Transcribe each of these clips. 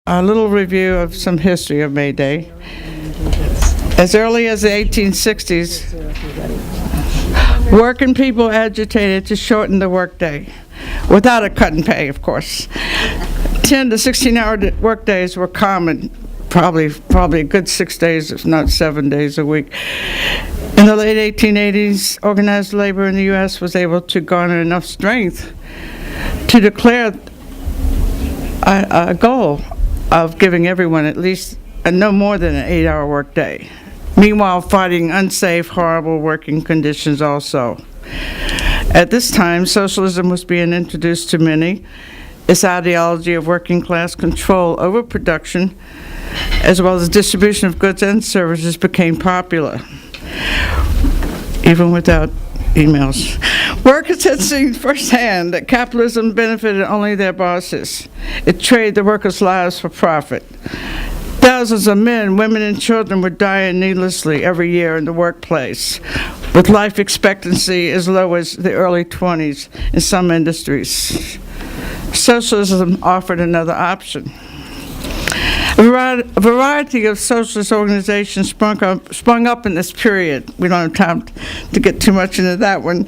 A little review of some history of May Day. As early as the 1860s, working people agitated to shorten the workday, without a cut in pay, of course. 10 to 16-hour workdays were common, probably a good 6 days, if not 7 days a week. In the late 1880s, organized labor in the U.S. was able to garner enough strength to declare a goal of giving everyone at least no more than an 8-hour workday. Meanwhile, fighting unsafe, horrible working conditions also. At this time, socialism was being introduced to many. Its ideology of working class control over production, as well as distribution of goods and services, became popular, even without emails. Workers had seen firsthand that capitalism benefited only their bosses. It traded the workers' lives for profit. Thousands of men, women, and children were dying needlessly every year in the workplace, with life expectancy as low as the early 20s in some industries. Socialism offered another option. A variety of socialist organizations sprung up in this period. We don't have time to get too much into that one.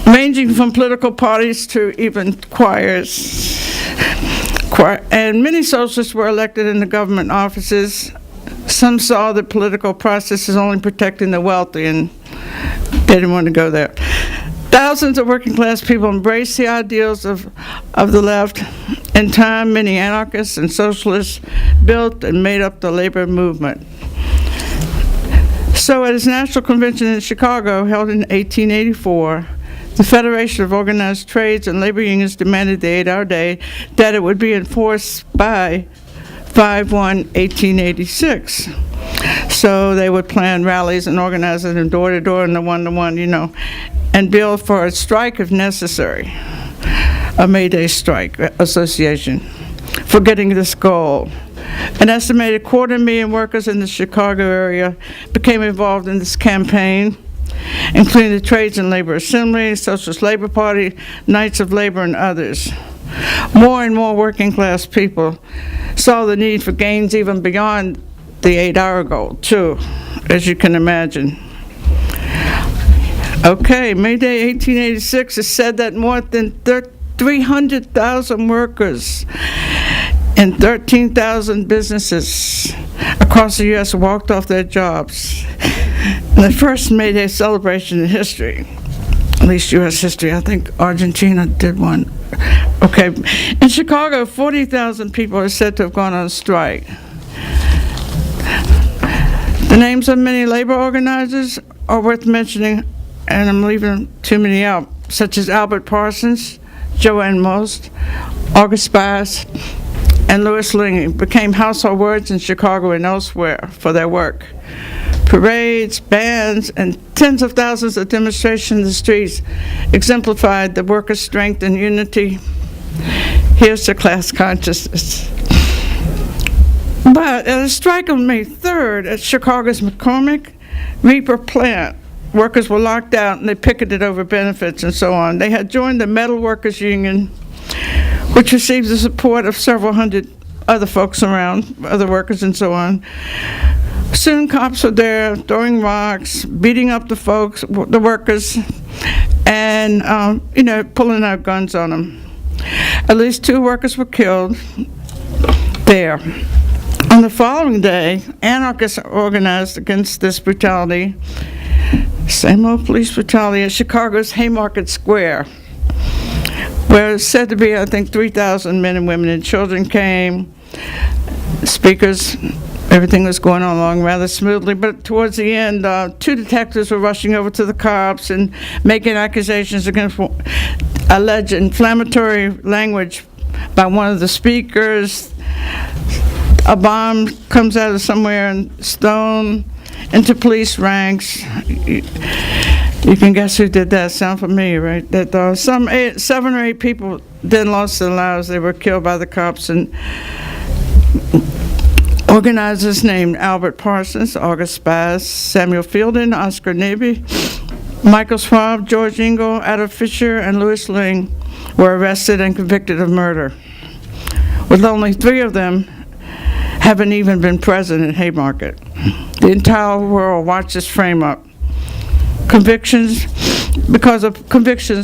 Ranging from political parties to even choirs. And many socialists were elected in the government offices. Some saw the political process as only protecting the wealthy, and they didn't want to go there. Thousands of working class people embraced the ideals of the left. In time, many anarchists and socialists built and made up the labor movement. So at its national convention in Chicago, held in 1884, the Federation of Organized Trades and Labor Unions demanded the 8-hour day, that it would be enforced by 5/1/1886. So they would plan rallies and organize it in door-to-door and the one-to-one, and bill for a strike if necessary, a May Day strike association, for getting this goal. An estimated 250,000 workers in the Chicago area became involved in this campaign, including the Trades and Labor Assembly, Socialist Labor Party, Knights of Labor, and others. More and more working class people saw the need for gains even beyond the 8-hour goal, too, as you can imagine. Okay, May Day 1886 is said that more than 300,000 workers and 13,000 businesses across the U.S. walked off their jobs. And the first May Day celebration in history, at least U.S. history. I think Argentina did one. Okay, in Chicago, 40,000 people are said to have gone on strike. The names of many labor organizers are worth mentioning, and I'm leaving too many out, such as Albert Parsons, Joanne Most, August Bass, and Louis Ling became household words in Chicago and elsewhere for their work. Parades, bands, and tens of thousands of demonstrations in the streets exemplified the workers' strength and unity. Here's the class consciousness. But at a strike on May 3rd at Chicago's McCormick Reaper plant, workers were locked out and they picketed over benefits and so on. They had joined the Metal Workers Union, which received the support of several hundred other folks around, other workers and so on. Soon cops were there throwing rocks, beating up the workers, and pulling out guns on them. At least 2 workers were killed there. On the following day, anarchists organized against this brutality, same old police brutality, at Chicago's Haymarket Square, where it's said to be, I think, 3,000 men and women and children came, speakers. Everything was going along rather smoothly, but towards the end, 2 detectives were rushing over to the cops and making accusations against alleged inflammatory language by one of the speakers. A bomb comes out of somewhere and thrown into police ranks. You can guess who did that. Sound familiar, right? That 7 or 8 people then lost their lives. They were killed by the cops, and organizers named Albert Parsons, August Bass, Samuel Fielding, Oscar Neby, Michael Schwab, George Engel, Ada Fisher, and Louis Ling were arrested and convicted of murder, with only 3 of them haven't even been present in Haymarket. The entire world watched this frame up. Convictions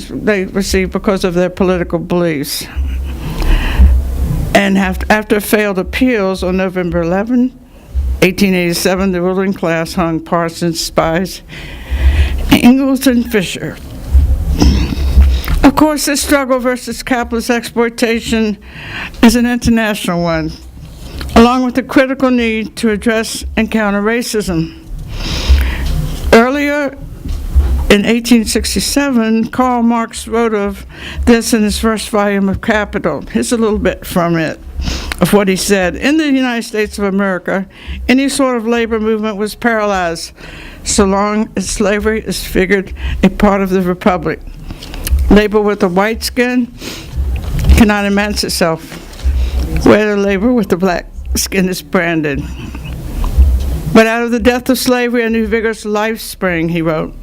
they received because of their political beliefs. And after failed appeals on November 11, 1887, the ruling class hung Parsons, Spies, Ingalls, and Fisher. Of course, this struggle versus capitalist exploitation is an international one, along with the critical need to address and counter racism. Earlier, in 1867, Karl Marx wrote of this in his first volume of Capital. Here's a little bit from it, of what he said. In the United States of America, any sort of labor movement was paralyzed so long as slavery is figured a part of the republic. Labor with a white skin cannot emancipate itself, where the labor with the black skin is branded. But out of the death of slavery, a new vigorous life sprang, he wrote.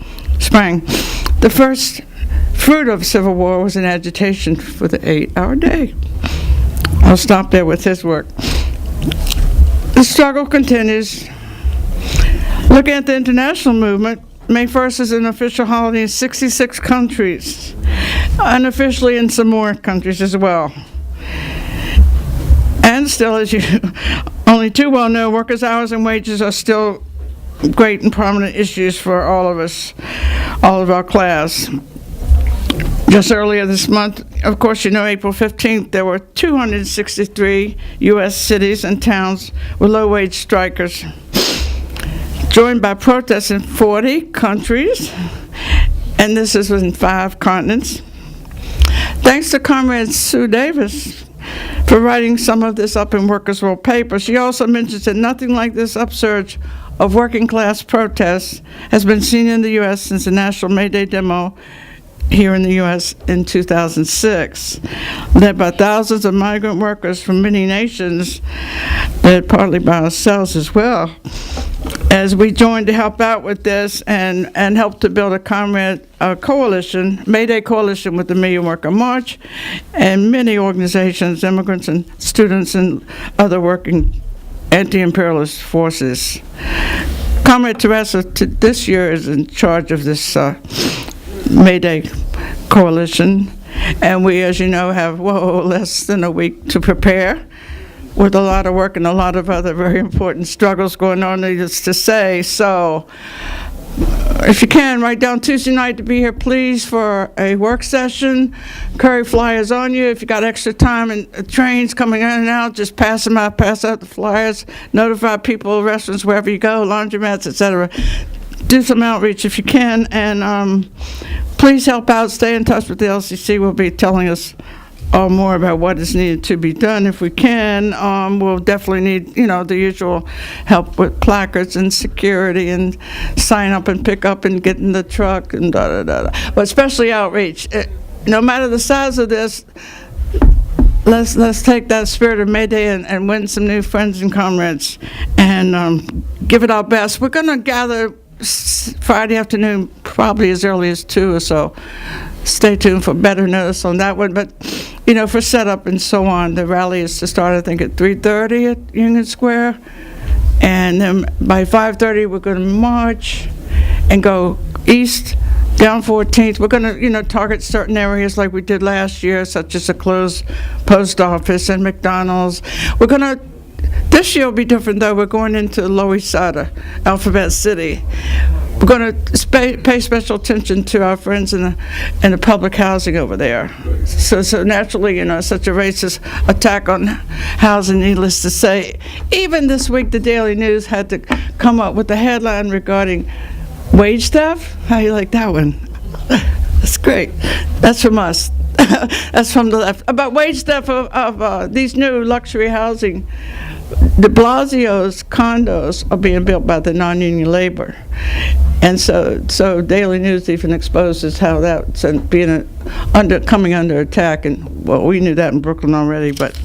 The first fruit of civil war was an agitation for the 8-hour day. I'll stop there with his work. The struggle continues. Looking at the international movement, May 1st is an official holiday in 66 countries, unofficially in some more countries as well. And still, as you only too well know, workers' hours and wages are still great and prominent issues for all of us, all of our class. Just earlier this month, of course, you know, April 15th, there were 263 U.S. cities and towns with low-wage strikers, joined by protests in 40 countries, and this is in 5 continents. Thanks to Comrade Sue Davis for writing some of this up in Workers' World paper. She also mentions that nothing like this upsurge of working class protests has been seen in the U.S. since the National May Day demo here in the U.S. in 2006, led by thousands of migrant workers from many nations, led partly by ourselves as well, as we joined to help out with this and help to build a coalition, May Day coalition with the Million Worker March, and many organizations, immigrants and students and other working anti-imperialist forces. Comrade Teresa this year is in charge of this May Day coalition, and we, as you know, have less than a week to prepare, with a lot of work and a lot of other very important struggles going on, needless to say. So if you can, write down Tuesday night to be here, please, for a work session. Carry flyers on you. If you got extra time and trains coming in and out, just pass them out, pass out the flyers, notify people, restaurants, wherever you go, laundromats, etc. Do some outreach if you can, and please help out, stay in touch with the LCC. We'll be telling us more about what is needed to be done if we can. We'll definitely need, the usual help with placards and security and sign up and pick up and get in the truck and da-da-da-da. But especially outreach. No matter the size of this, let's take that spirit of May Day and win some new friends and comrades and give it our best. We're going to gather Friday afternoon, probably as early as 2 or so. Stay tuned for better notice on that one. But, for setup and so on, the rally is to start, I think, at 3:30 at Union Square. And then by 5:30, we're going to march and go east down 14th. We're going to, target certain areas like we did last year, such as a closed post office and McDonald's. We're going to This year will be different, though. We're going into Lower East Side, Alphabet City. We're going to pay special attention to our friends in the public housing over there. So naturally, such a racist attack on housing, needless to say. Even this week, the Daily News had to come up with a headline regarding wage theft. How you like that one? That's great. That's from us. That's from the left. About wage theft of these new luxury housing. De Blasio's condos are being built by the non-union labor. And so Daily News even exposes how that's coming under attack. And, we knew that in Brooklyn already, but